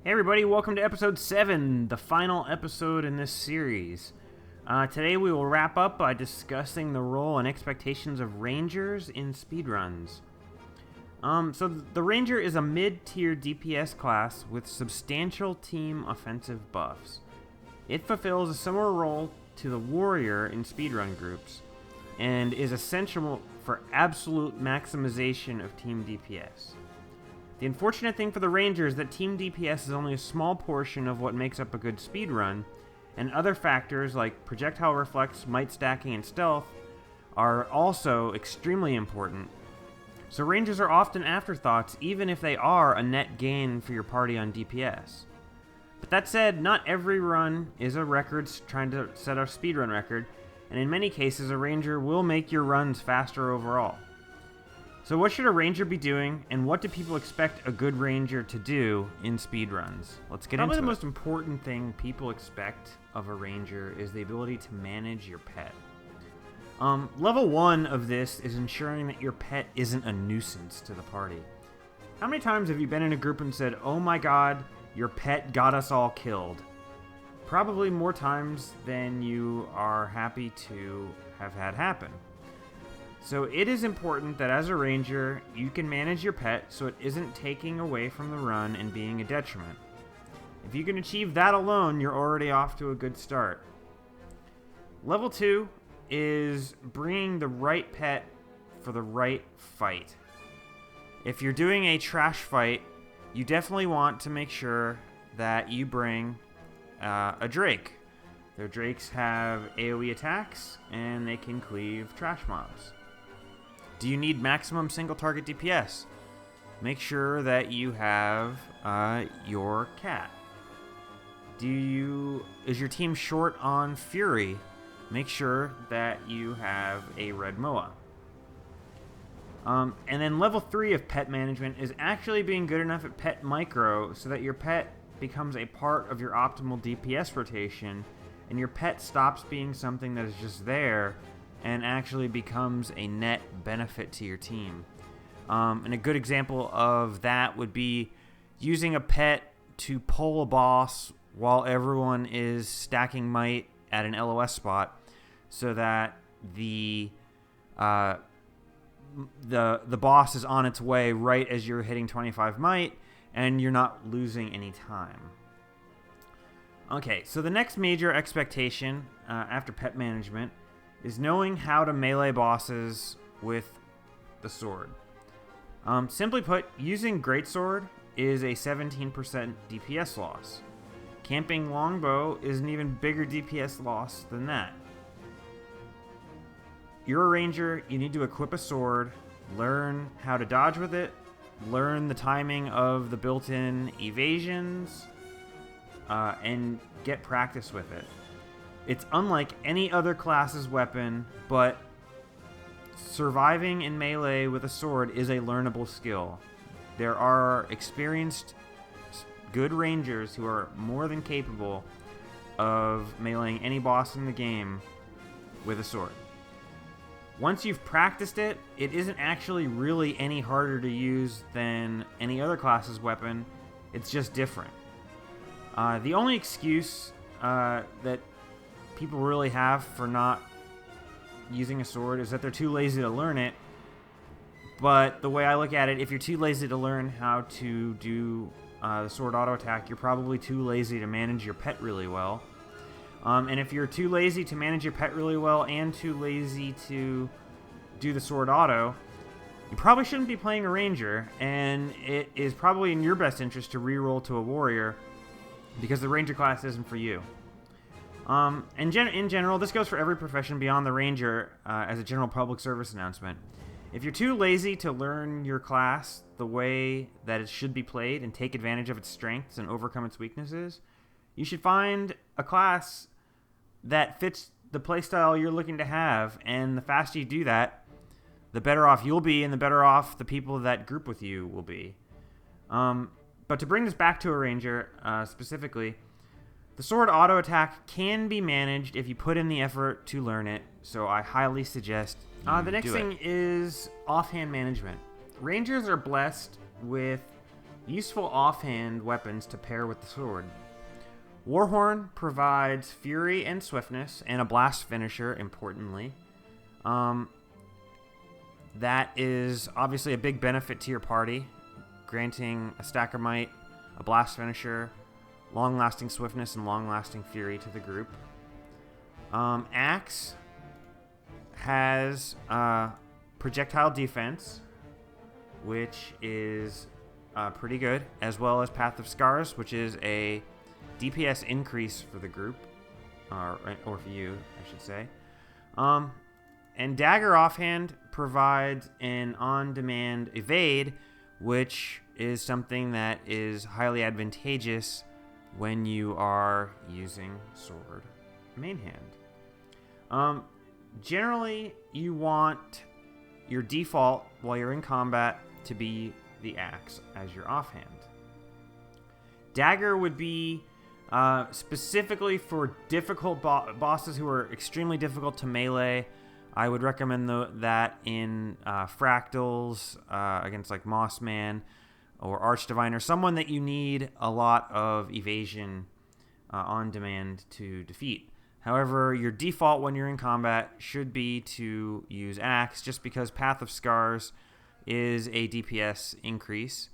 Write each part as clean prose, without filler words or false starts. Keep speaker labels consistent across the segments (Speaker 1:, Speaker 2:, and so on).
Speaker 1: Hey everybody, welcome to episode 7, the final episode in this series. Today we will wrap up by discussing the role and expectations of Rangers in speedruns. So the Ranger is a mid-tier DPS class with substantial team offensive buffs. It fulfills a similar role to the Warrior in speedrun groups, and is essential for absolute maximization of team DPS. The unfortunate thing for the Ranger is that team DPS is only a small portion of what makes up a good speedrun, and other factors like projectile reflex, might stacking, and stealth are also extremely important. So Rangers are often afterthoughts, even if they are a net gain for your party on DPS. But that said, not every run is a record trying to set a speedrun record, and in many cases a Ranger will make your runs faster overall. So what should a Ranger be doing, and what do people expect a good Ranger to do in speedruns? Let's get into it. Probably the most important thing people expect of a Ranger is the ability to manage your pet. Level 1 of this is ensuring that your pet isn't a nuisance to the party. How many times have you been in a group and said, "Oh my god, your pet got us all killed"? Probably more times than you are happy to have had happen. So it is important that as a Ranger, you can manage your pet so it isn't taking away from the run and being a detriment. If you can achieve that alone, you're already off to a good start. Level 2 is bringing the right pet for the right fight. If you're doing a trash fight, you definitely want to make sure that you bring a Drake. Their Drakes have AoE attacks, and they can cleave trash mobs. Do you need maximum single target DPS? Make sure that you have your cat. Is your team short on Fury? Make sure that you have a red Moa. And then level 3 of pet management is actually being good enough at pet micro so that your pet becomes a part of your optimal DPS rotation, and your pet stops being something that is just there and actually becomes a net benefit to your team. And a good example of that would be using a pet to pull a boss while everyone is stacking might at an LOS spot, so that the boss is on its way right as you're hitting 25 might, and you're not losing any time. Okay, so the next major expectation after pet management is knowing how to melee bosses with the sword. Simply put, using Greatsword is a 17% DPS loss. Camping Longbow is an even bigger DPS loss than that. You're a Ranger, you need to equip a sword, learn how to dodge with it, learn the timing of the built-in evasions, and get practice with it. It's unlike any other class's weapon, but surviving in melee with a sword is a learnable skill. There are experienced, good Rangers who are more than capable of meleeing any boss in the game with a sword. Once you've practiced it, it isn't actually really any harder to use than any other class's weapon. It's just different. The only excuse that people really have for not using a sword is that they're too lazy to learn it. But the way I look at it, if you're too lazy to learn how to do the sword auto attack, you're probably too lazy to manage your pet really well. And if you're too lazy to manage your pet really well and too lazy to do the sword auto, you probably shouldn't be playing a Ranger, and it is probably in your best interest to reroll to a Warrior, because the Ranger class isn't for you. In general, this goes for every profession beyond the Ranger as a general public service announcement. If you're too lazy to learn your class the way that it should be played and take advantage of its strengths and overcome its weaknesses, you should find a class that fits the playstyle you're looking to have, and the faster you do that, the better off you'll be, and the better off the people that group with you will be. But to bring this back to a Ranger specifically, the sword auto attack can be managed if you put in the effort to learn it, so I highly suggest you the next thing is offhand management. Rangers are blessed with Useful offhand weapons to pair with the sword. Warhorn provides fury and swiftness, and a blast finisher, importantly. That is obviously a big benefit to your party, granting a Stacker Might, a blast finisher, long-lasting swiftness, and long-lasting fury to the group. Axe has projectile defense, which is pretty good, as well as Path of Scars, which is a DPS increase for the group, or for you, I should say. And Dagger offhand provides an on-demand evade, which is something that is highly advantageous when you are using sword main hand. Generally, you want your default while you're in combat to be the axe as your offhand. Dagger would be specifically for difficult bosses who are extremely difficult to melee. I would recommend that in Fractals against like Mossman or Archdiviner, someone that you need a lot of evasion on demand to defeat. However, your default when you're in combat should be to use Axe, just because Path of Scars is a DPS increase,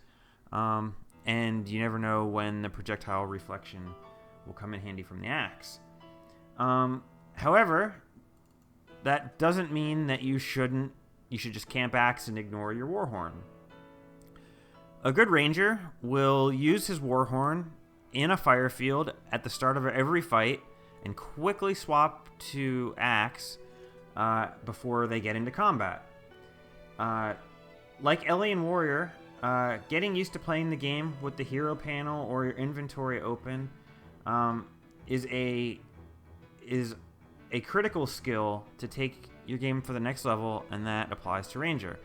Speaker 1: and you never know when the projectile reflection will come in handy from the Axe. However, that doesn't mean that you should just camp Axe and ignore your Warhorn. A good ranger will use his Warhorn in a fire field at the start of every fight and quickly swap to Axe before they get into combat. Like Elian Warrior, getting used to playing the game with the hero panel or your inventory open is a critical skill to take your game for the next level, and that applies to Ranger.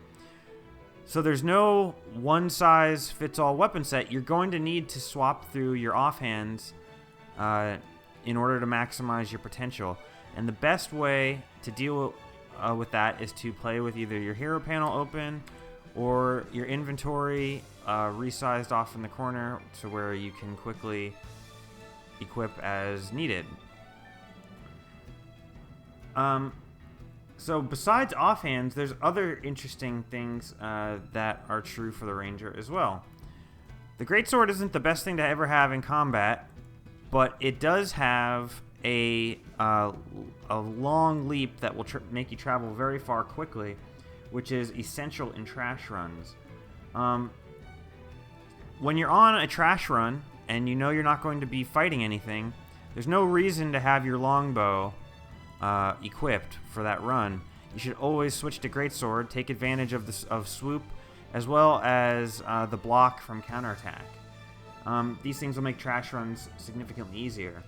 Speaker 1: So there's no one-size-fits-all weapon set. You're going to need to swap through your offhands in order to maximize your potential. And the best way to deal with that is to play with either your hero panel open or your inventory resized off in the corner to where you can quickly equip as needed. So besides offhands, there's other interesting things that are true for the Ranger as well. The Greatsword isn't the best thing to ever have in combat, but it does have a long leap that will make you travel very far quickly, which is essential in trash runs. When you're on a trash run and you know you're not going to be fighting anything, there's no reason to have your longbow equipped for that run. You should always switch to Greatsword, take advantage of swoop, as well as the block from counterattack. These things will make trash runs significantly easier.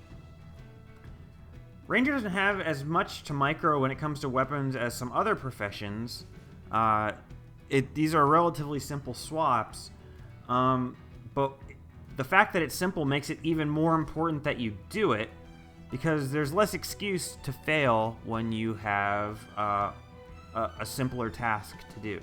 Speaker 1: Ranger doesn't have as much to micro when it comes to weapons as some other professions. These are relatively simple swaps, but the fact that it's simple makes it even more important that you do it, because there's less excuse to fail when you have a simpler task to do.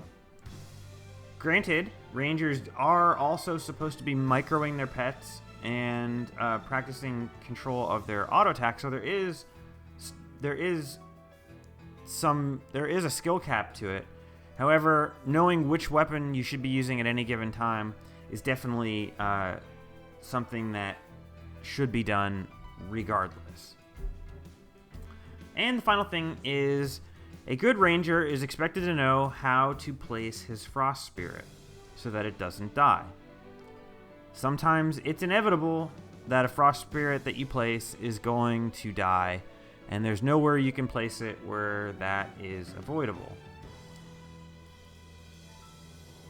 Speaker 1: Granted, Rangers are also supposed to be microing their pets and practicing control of their auto attack, so there is a skill cap to it. However, knowing which weapon you should be using at any given time is definitely something that should be done regardless. And the final thing is, a good Ranger is expected to know how to place his Frost Spirit so that it doesn't die. Sometimes it's inevitable that a Frost Spirit that you place is going to die, and there's nowhere you can place it where that is avoidable.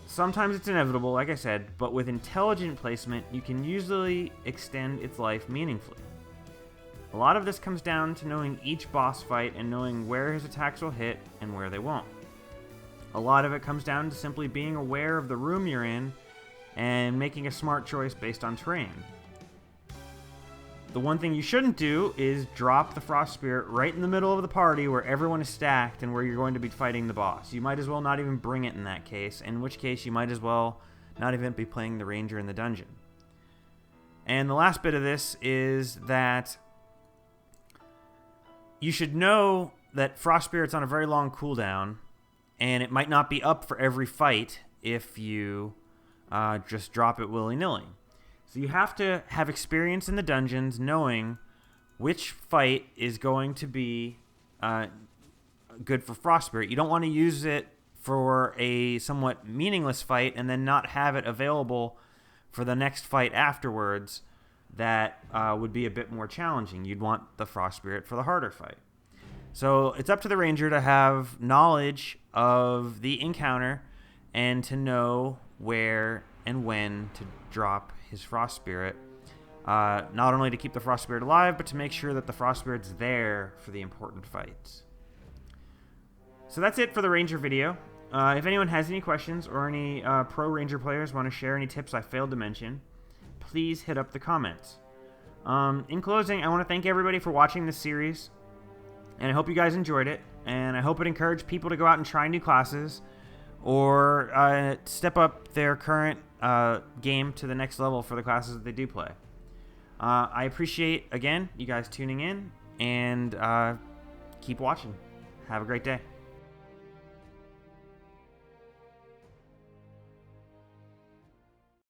Speaker 1: Sometimes it's inevitable, like I said, but with intelligent placement, you can usually extend its life meaningfully. A lot of this comes down to knowing each boss fight and knowing where his attacks will hit and where they won't. A lot of it comes down to simply being aware of the room you're in and making a smart choice based on terrain. The one thing you shouldn't do is drop the Frost Spirit right in the middle of the party where everyone is stacked and where you're going to be fighting the boss. You might as well not even bring it in that case, in which case you might as well not even be playing the ranger in the dungeon. And the last bit of this is that you should know that Frost Spirit's on a very long cooldown, and it might not be up for every fight if you just drop it willy-nilly. So you have to have experience in the dungeons knowing which fight is going to be good for Frost Spirit. You don't want to use it for a somewhat meaningless fight and then not have it available for the next fight afterwards that would be a bit more challenging. You'd want the Frost Spirit for the harder fight. So it's up to the ranger to have knowledge of the encounter and to know where and when to drop his Frost Spirit. Not only to keep the Frost Spirit alive, but to make sure that the Frost Spirit's there for the important fights. So that's it for the Ranger video. If anyone has any questions or any pro Ranger players want to share any tips I failed to mention, please hit up the comments. In closing, I want to thank everybody for watching this series, and I hope you guys enjoyed it, and I hope it encouraged people to go out and try new classes or step up their current game to the next level for the classes that they do play. I appreciate, again, you guys tuning in, and keep watching. Have a great day.